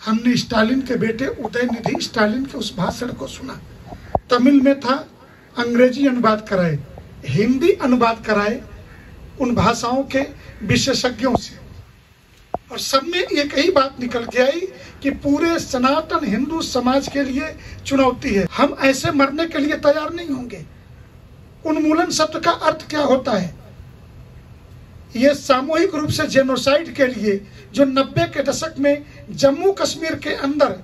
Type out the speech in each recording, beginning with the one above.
हमने स्टालिन के बेटे उदयनिधि स्टालिन के उस भाषण को सुना। तमिल में था, अंग्रेजी अनुवाद कराए, हिंदी अनुवाद कराए उन भाषाओं के विशेषज्ञों से, और सब में एक ही बात निकल के आई कि पूरे सनातन हिंदू समाज के लिए चुनौती है। हम ऐसे मरने के लिए तैयार नहीं होंगे। उन्मूलन शब्द का अर्थ क्या होता है? ये सामूहिक रूप से जेनोसाइड के लिए जो 90 के दशक में जम्मू कश्मीर के अंदर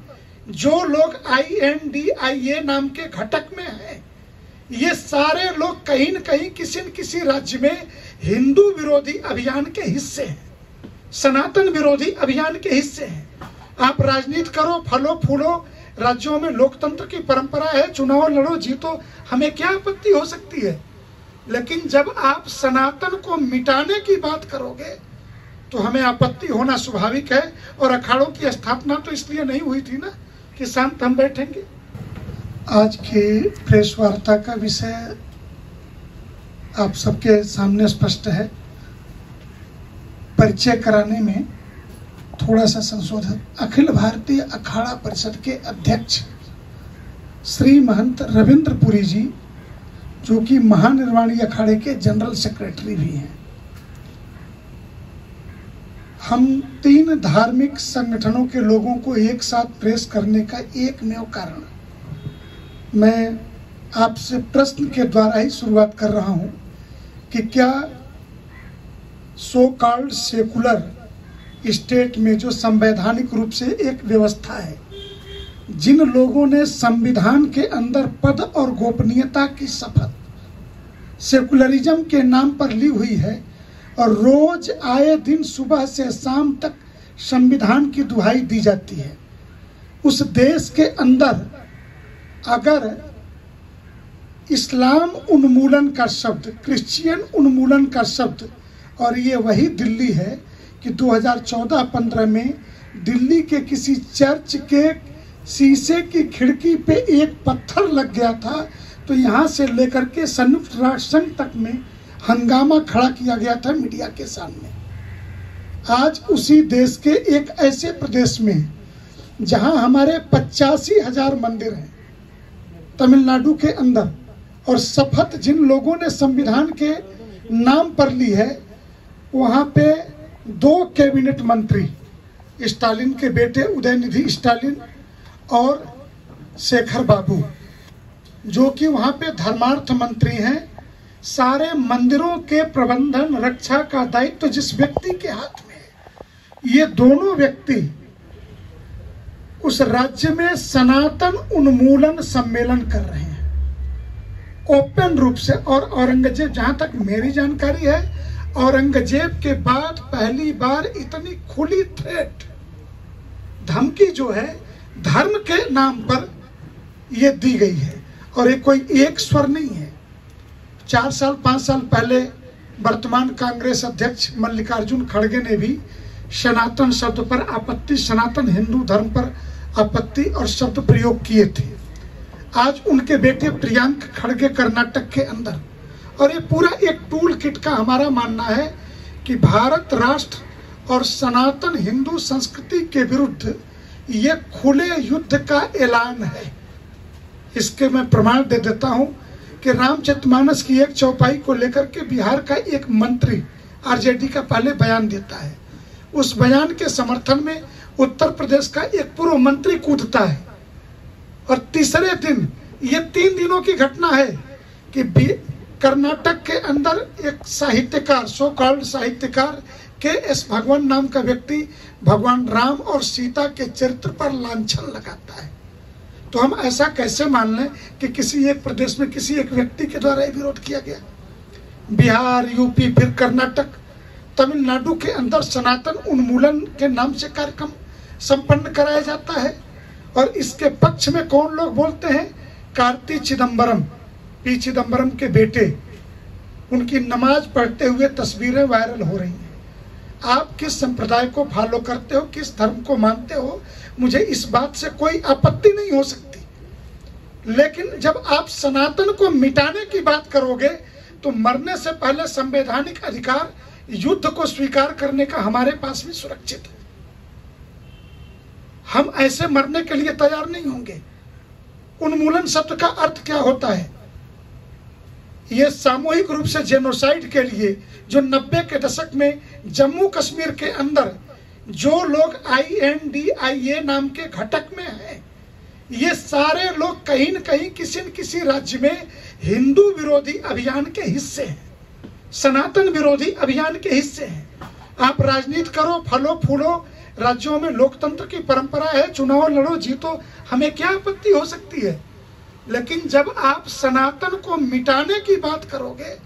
जो लोग INDIA नाम के घटक में हैं, ये सारे लोग कहीं न कहीं किसी न किसी राज्य में हिंदू विरोधी अभियान के हिस्से हैं, सनातन विरोधी अभियान के हिस्से हैं। आप राजनीति करो, फलो फूलो, राज्यों में लोकतंत्र की परंपरा है, चुनाव लड़ो, जीतो, हमें क्या आपत्ति हो सकती है। लेकिन जब आप सनातन को मिटाने की बात करोगे तो हमें आपत्ति होना स्वाभाविक है। और अखाड़ों की स्थापना तो इसलिए नहीं हुई थी ना कि शांत हम बैठेंगे। आज की प्रेस वार्ता का विषय आप सबके सामने स्पष्ट है। परिचय कराने में थोड़ा सा संशोधन। अखिल भारतीय अखाड़ा परिषद के अध्यक्ष श्री महंत रविंद्रपुरी जी, जो कि महानिर्वाणी अखाड़े के जनरल सेक्रेटरी भी हैं। हम 3 धार्मिक संगठनों के लोगों को एक साथ प्रेस करने का एकमेव कारण, मैं आपसे प्रश्न के द्वारा ही शुरुआत कर रहा हूं कि क्या सो कॉल्ड सेकुलर स्टेट में जो संवैधानिक रूप से एक व्यवस्था है, जिन लोगों ने संविधान के अंदर पद और गोपनीयता की शपथ सेकुलरिज्म के नाम पर ली हुई है और रोज आए दिन सुबह से शाम तक संविधान की दुहाई दी जाती है, उस देश के अंदर अगर इस्लाम उन्मूलन का शब्द, क्रिश्चियन उन्मूलन का शब्द, और ये वही दिल्ली है कि 2014-15 में दिल्ली के किसी चर्च के शीशे की खिड़की पे एक पत्थर लग गया था, तो यहाँ से लेकर के संयुक्त राष्ट्र संघ तक में हंगामा खड़ा किया गया था मीडिया के सामने। आज उसी देश के एक ऐसे प्रदेश में जहाँ हमारे 85,000 मंदिर हैं तमिलनाडु के अंदर, और शपथ जिन लोगों ने संविधान के नाम पर ली है, वहाँ पे 2 कैबिनेट मंत्री, स्टालिन के बेटे उदयनिधि स्टालिन और शेखर बाबू, जो कि वहाँ पे धर्मार्थ मंत्री हैं, सारे मंदिरों के प्रबंधन रक्षा का दायित्व जिस व्यक्ति के हाथ में है, ये दोनों व्यक्ति उस राज्य में सनातन उन्मूलन सम्मेलन कर रहे हैं ओपन रूप से। और औरंगजेब, जहां तक मेरी जानकारी है, औरंगजेब के बाद पहली बार इतनी खुली थ्रेट, धमकी जो है धर्म के नाम पर ये दी गई है, और ये कोई एक स्वर नहीं है। 4 साल 5 साल पहले वर्तमान कांग्रेस अध्यक्ष मल्लिकार्जुन खड़गे ने भी सनातन शब्द पर आपत्ति, सनातन हिंदू धर्म पर आपत्ति और शब्द प्रयोग किए थे। आज उनके बेटे प्रियंक खड़गे कर्नाटक के अंदर, और ये पूरा एक टूल किट का हमारा मानना है कि भारत राष्ट्र और सनातन हिंदू संस्कृति के विरुद्ध ये खुले युद्ध का ऐलान है। इसके मैं प्रमाण दे देता हूं कि रामचरितमानस की एक चौपाई को लेकर के बिहार का एक मंत्री आरजेडी का पहले बयान देता है, उस बयान के समर्थन में उत्तर प्रदेश का एक पूर्व मंत्री कूदता है, और तीसरे दिन, ये 3 दिनों की घटना है कि कर्नाटक के अंदर एक साहित्यकार, सो कॉल्ड साहित्यकार KS भगवान नाम का व्यक्ति भगवान राम और सीता के चरित्र पर लांछन लगाता है। तो हम ऐसा कैसे मान लें कि किसी एक प्रदेश में किसी एक व्यक्ति के द्वारा विरोध किया गया? बिहार, यूपी, फिर कर्नाटक, तमिलनाडु के अंदर सनातन उन्मूलन के नाम से कार्यक्रम संपन्न कराया जाता है। और इसके पक्ष में कौन लोग बोलते हैं? कार्ति चिदम्बरम, पी चिदम्बरम के बेटे, उनकी नमाज पढ़ते हुए तस्वीरें वायरल हो रही हैं। आप किस संप्रदाय को फॉलो करते हो, किस धर्म को मानते हो, मुझे इस बात से कोई आपत्ति नहीं हो सकती। लेकिन जब आप सनातन को मिटाने की बात करोगे तो मरने से पहले संवैधानिक अधिकार युद्ध को स्वीकार करने का हमारे पास भी सुरक्षित है। हम ऐसे मरने के लिए तैयार नहीं होंगे। उन्मूलन शब्द का अर्थ क्या होता है? ये सामूहिक रूप से जेनोसाइड के लिए जो 90 के दशक में जम्मू कश्मीर के अंदर जो लोग INDIA नाम के घटक में हैं, ये सारे लोग कहीं न कहीं किसी न किसी राज्य में हिंदू विरोधी अभियान के हिस्से हैं, सनातन विरोधी अभियान के हिस्से हैं। आप राजनीति करो, फलो फूलो, राज्यों में लोकतंत्र की परंपरा है, चुनाव लड़ो, जीतो, हमें क्या आपत्ति हो सकती है। लेकिन जब आप सनातन को मिटाने की बात करोगे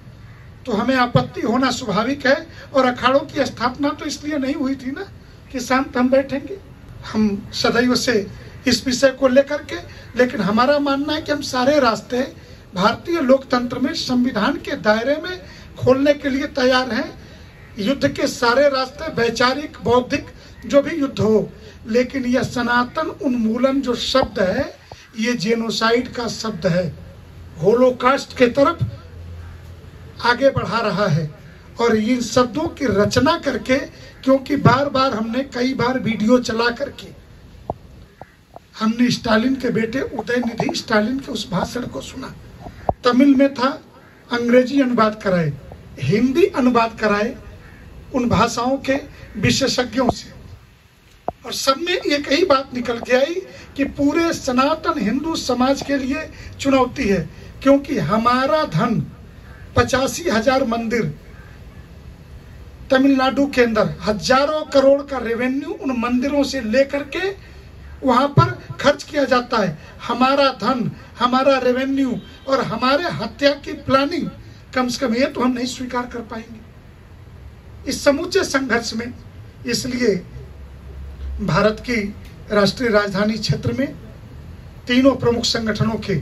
तो हमें आपत्ति होना स्वाभाविक है। और अखाड़ों की स्थापना तो इसलिए नहीं हुई थी ना कि शांत हम बैठेंगे। हम सदैव से इस विषय को लेकर के, लेकिन हमारा मानना है कि हम सारे रास्ते भारतीय लोकतंत्र में संविधान के दायरे में खोलने के लिए तैयार हैं। युद्ध के सारे रास्ते, वैचारिक, बौद्धिक, जो भी युद्ध हो, लेकिन यह सनातन उन्मूलन जो शब्द है, ये जेनोसाइड का शब्द है, होलोकास्ट के तरफ आगे बढ़ा रहा है। और इन शब्दों की रचना करके, क्योंकि बार बार हमने कई बार वीडियो चला करके हमने स्टालिन के बेटे उदयनिधि स्टालिन के उस भाषण को सुना। तमिल में था, अंग्रेजी अनुवाद कराए, हिंदी अनुवाद कराए उन भाषाओं के विशेषज्ञों से, और सब में एक ही बात निकल के आई कि पूरे सनातन हिंदू समाज के लिए चुनौती है। क्योंकि हमारा धन 85,000 मंदिर तमिलनाडु के अंदर, हजारों करोड़ का रेवेन्यू उन मंदिरों से लेकर के वहां पर खर्च किया जाता है। हमारा धन, हमारा रेवेन्यू और हमारे हत्या की प्लानिंग, कम से कम ये तो हम नहीं स्वीकार कर पाएंगे इस समूचे संघर्ष में। इसलिए भारत की राष्ट्रीय राजधानी क्षेत्र में तीनों प्रमुख संगठनों के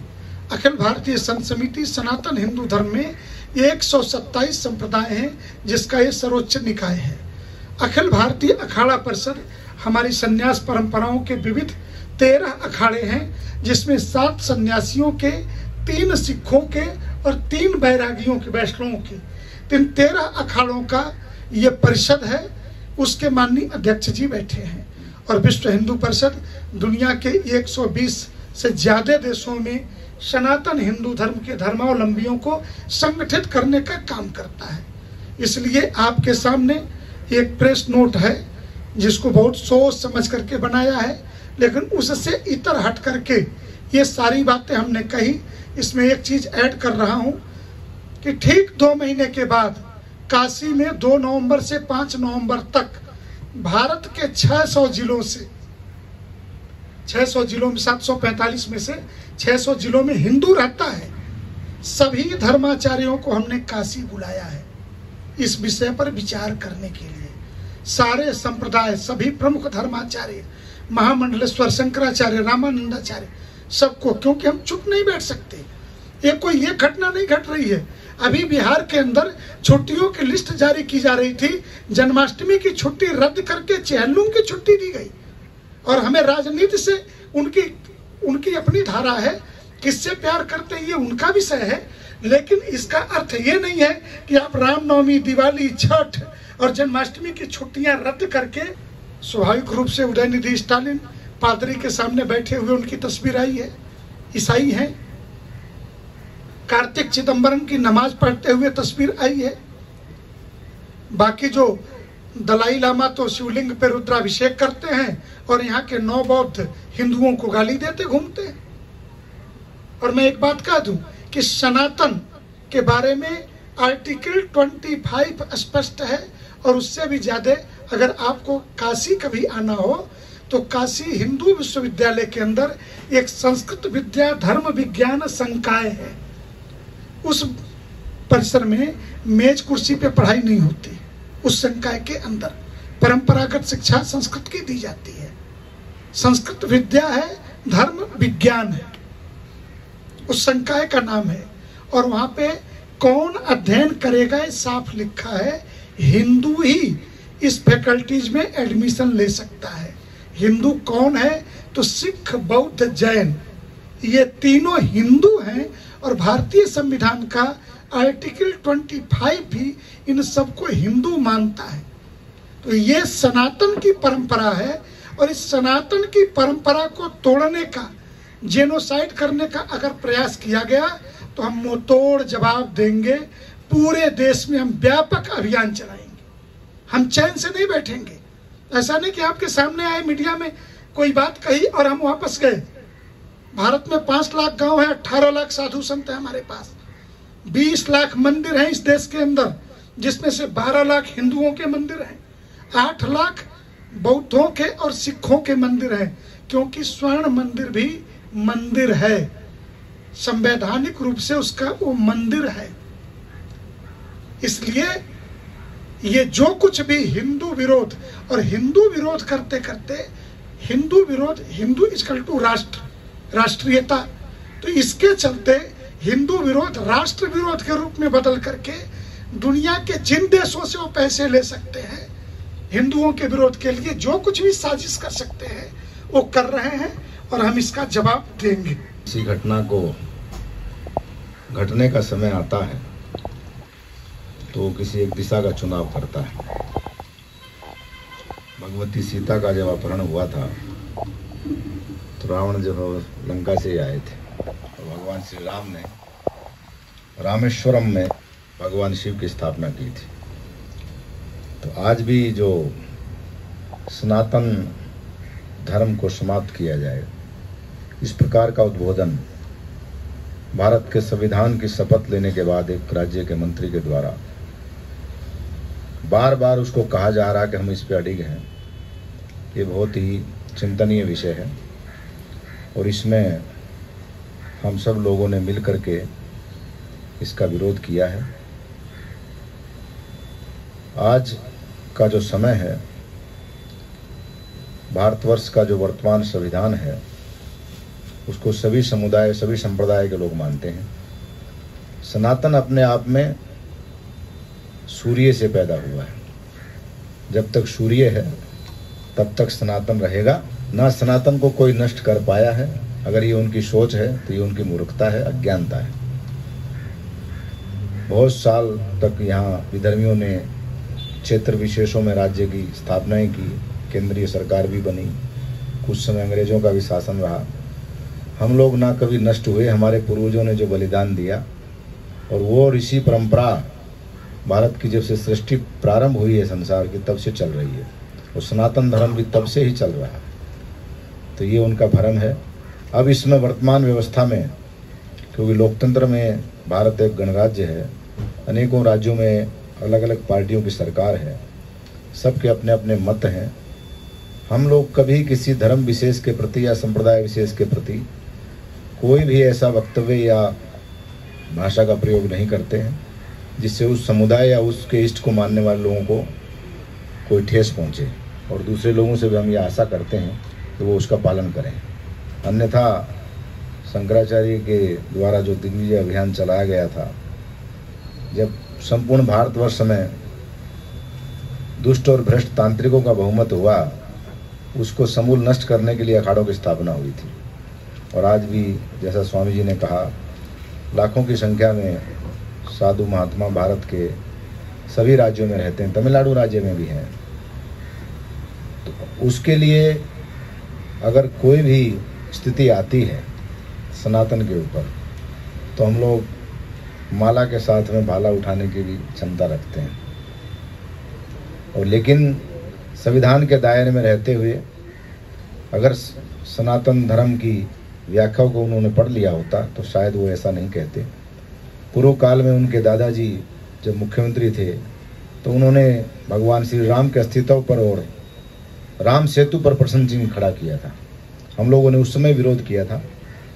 अखिल भारतीय संत समिति सनातन हिंदू धर्म में 127 संप्रदाय हैं, जिसका ये सर्वोच्च निकाय है। अखिल भारतीय अखाड़ा परिषद हमारी संन्यास परंपराओं के विविध 13 अखाड़े हैं, जिसमें 7 सन्यासियों के, 3 सिखों के और 3 बैरागियों के, वैष्णवों के, 13 अखाड़ों का ये परिषद है। उसके माननीय अध्यक्ष जी बैठे हैं। और विश्व हिंदू परिषद दुनिया के 120 से ज्यादा देशों में सनातन हिंदू धर्म के धर्मावलंबियों को संगठित करने का काम करता है। इसलिए आपके सामने एक प्रेस नोट है, जिसको बहुत सोच समझ करके बनाया है, लेकिन उससे इतर हट करके ये सारी बातें हमने कही। इसमें एक चीज ऐड कर रहा हूं कि ठीक 2 महीने के बाद काशी में 2 नवंबर से 5 नवंबर तक भारत के 600 जिलों से, 600 जिलों में 745 में से 600 जिलों में हिंदू रहता है, सभी धर्माचार्यों को हमने काशी बुलाया है इस विषय पर विचार करने के लिए। सारे संप्रदाय, सभी प्रमुख धर्माचार्य, महामंडलेश्वर, शंकराचार्य, रामानंदाचार्य, सबको, क्योंकि हम चुप नहीं बैठ सकते। ये घटना नहीं घट रही है। अभी बिहार के अंदर छुट्टियों की लिस्ट जारी की जा रही थी, जन्माष्टमी की छुट्टी रद्द करके चेहल्लुम की छुट्टी दी गई। और हमें राजनीति से उनकी अपनी धारा है, किससे प्यार करते हैं ये उनका विषय है, लेकिन इसका अर्थ ये नहीं है कि आप रामनवमी, दिवाली, छठ और जन्माष्टमी की छुट्टियां रद्द करके। स्वाभाविक रूप से उदयनिधि स्टालिन पादरी के सामने बैठे हुए उनकी तस्वीर आई है, ईसाई हैं। कार्तिक चिदंबरम की नमाज पढ़ते हुए तस्वीर आई है। बाकी जो दलाई लामा तो शिवलिंग पे रुद्राभिषेक करते हैं और यहाँ के 9 बौद्ध हिंदुओं को गाली देते घूमते हैं। और मैं एक बात कह दूं कि सनातन के बारे में आर्टिकल 25 स्पष्ट है, और उससे भी ज्यादा अगर आपको काशी कभी आना हो तो काशी हिंदू विश्वविद्यालय के अंदर एक संस्कृत विद्या धर्म विज्ञान संकाय है। उस परिसर में मेज कुर्सी पे पढ़ाई नहीं होती। उस संकाय के अंदर परंपरागत शिक्षा संस्कृत की दी जाती है। संस्कृत विद्या है, धर्म विज्ञान है, उस संकाय का नाम है। और वहां पे कौन अध्ययन करेगा ये साफ लिखा है, हिंदू ही इस फैकल्टीज में एडमिशन ले सकता है। हिंदू कौन है तो सिख, बौद्ध, जैन, ये तीनों हिंदू हैं। और भारतीय संविधान का आर्टिकल 25 भी इन सबको हिंदू मानता है। तो ये सनातन की परंपरा है और इस सनातन की परंपरा को तोड़ने का, जेनोसाइड करने का अगर प्रयास किया गया तो हम मुंहतोड़ जवाब देंगे। पूरे देश में हम व्यापक अभियान चलाएंगे, हम चैन से नहीं बैठेंगे। ऐसा नहीं कि आपके सामने आए, मीडिया में कोई बात कही और हम वापस गए। भारत में 5 लाख गांव है, 18 लाख साधु संत है हमारे पास, 20 लाख मंदिर हैं इस देश के अंदर, जिसमें से 12 लाख हिंदुओं के मंदिर हैं, 8 लाख बौद्धों के और सिखों के मंदिर हैं, क्योंकि स्वर्ण मंदिर भी मंदिर है, संवैधानिक रूप से उसका वो मंदिर है। इसलिए ये जो कुछ भी हिंदू विरोध, और हिंदू विरोध करते करते हिंदू विरोध, हिंदू इक्वल टू राष्ट्र, राष्ट्रीयता, तो इसके चलते हिंदू विरोध राष्ट्र विरोध के रूप में बदल करके दुनिया के जिन देशों से वो पैसे ले सकते हैं हिंदुओं के विरोध के लिए, जो कुछ भी साजिश कर सकते हैं वो कर रहे हैं, और हम इसका जवाब देंगे। इसी घटना को घटने का समय आता है तो किसी एक दिशा का चुनाव करता है। भगवती सीता का जब अपहरण हुआ था तो रावण जब लंका से आए थे और भगवान श्री राम ने रामेश्वरम में भगवान शिव की स्थापना की थी। तो आज भी जो सनातन धर्म को समाप्त किया जाए, इस प्रकार का उद्बोधन भारत के संविधान की शपथ लेने के बाद एक राज्य के मंत्री के द्वारा बार बार उसको कहा जा रहा कि हम इस पे अडिग हैं, ये बहुत ही चिंतनीय विषय है। और इसमें हम सब लोगों ने मिल करके इसका विरोध किया है। आज का जो समय है, भारतवर्ष का जो वर्तमान संविधान है, उसको सभी समुदाय, सभी संप्रदाय के लोग मानते हैं। सनातन अपने आप में सूर्य से पैदा हुआ है। जब तक सूर्य है तब तक सनातन रहेगा। ना सनातन को कोई नष्ट कर पाया है। अगर ये उनकी सोच है तो ये उनकी मूर्खता है, अज्ञानता है। बहुत साल तक यहाँ विधर्मियों ने क्षेत्र विशेषों में राज्य की स्थापनाएं की, केंद्रीय सरकार भी बनी, कुछ समय अंग्रेजों का भी शासन रहा। हम लोग ना कभी नष्ट हुए। हमारे पूर्वजों ने जो बलिदान दिया, और वो ऋषि परंपरा भारत की जब से सृष्टि प्रारंभ हुई है संसार की, तब से चल रही है, और सनातन धर्म भी तब से ही चल रहा है। तो ये उनका भ्रम है। अब इसमें वर्तमान व्यवस्था में, क्योंकि लोकतंत्र में भारत एक गणराज्य है, अनेकों राज्यों में अलग अलग पार्टियों की सरकार है, सबके अपने अपने मत हैं। हम लोग कभी किसी धर्म विशेष के प्रति या संप्रदाय विशेष के प्रति कोई भी ऐसा वक्तव्य या भाषा का प्रयोग नहीं करते हैं जिससे उस समुदाय या उसके इष्ट को मानने वाले लोगों को कोई ठेस पहुंचे। और दूसरे लोगों से भी हम ये आशा करते हैं कि वो उसका पालन करें। अन्यथा शंकराचार्य के द्वारा जो दिग्विजय अभियान चलाया गया था, जब संपूर्ण भारतवर्ष में दुष्ट और भ्रष्ट तांत्रिकों का बहुमत हुआ, उसको समूल नष्ट करने के लिए अखाड़ों की स्थापना हुई थी। और आज भी जैसा स्वामी जी ने कहा, लाखों की संख्या में साधु महात्मा भारत के सभी राज्यों में रहते हैं, तमिलनाडु राज्य में भी हैं। तो उसके लिए अगर कोई भी स्थिति आती है सनातन के ऊपर, तो हम लोग माला के साथ में भाला उठाने की भी क्षमता रखते हैं। और लेकिन संविधान के दायरे में रहते हुए अगर सनातन धर्म की व्याख्या को उन्होंने पढ़ लिया होता तो शायद वो ऐसा नहीं कहते। पूर्व काल में उनके दादाजी जब मुख्यमंत्री थे तो उन्होंने भगवान श्री राम के अस्तित्व पर और राम सेतु पर प्रश्न चिन्ह खड़ा किया था। हम लोगों ने उस समय विरोध किया था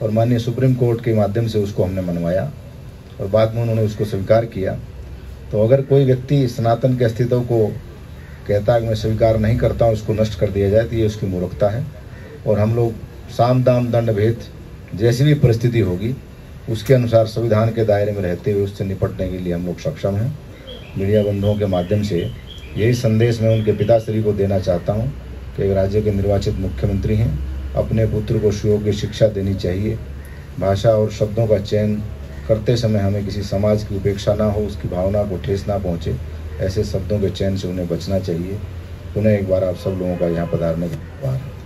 और माननीय सुप्रीम कोर्ट के माध्यम से उसको हमने मनवाया और बाद में उन्होंने उसको स्वीकार किया। तो अगर कोई व्यक्ति सनातन के अस्तित्व को कहता है कि मैं स्वीकार नहीं करता हूँ, उसको नष्ट कर दिया जाए, तो ये उसकी मूर्खता है। और हम लोग साम दाम दंड भेद जैसी भी परिस्थिति होगी उसके अनुसार संविधान के दायरे में रहते हुए उससे निपटने के लिए हम लोग सक्षम हैं। मीडिया बंधुओं के माध्यम से यही संदेश मैं उनके पिताश्री को देना चाहता हूं कि एक राज्य के निर्वाचित मुख्यमंत्री हैं, अपने पुत्र को सुयोग्य शिक्षा देनी चाहिए। भाषा और शब्दों का चयन करते समय हमें किसी समाज की उपेक्षा ना हो, उसकी भावना को ठेस ना पहुँचे, ऐसे शब्दों के चयन से उन्हें बचना चाहिए। पुनः एक बार आप सब लोगों का यहाँ पधारने का आभार।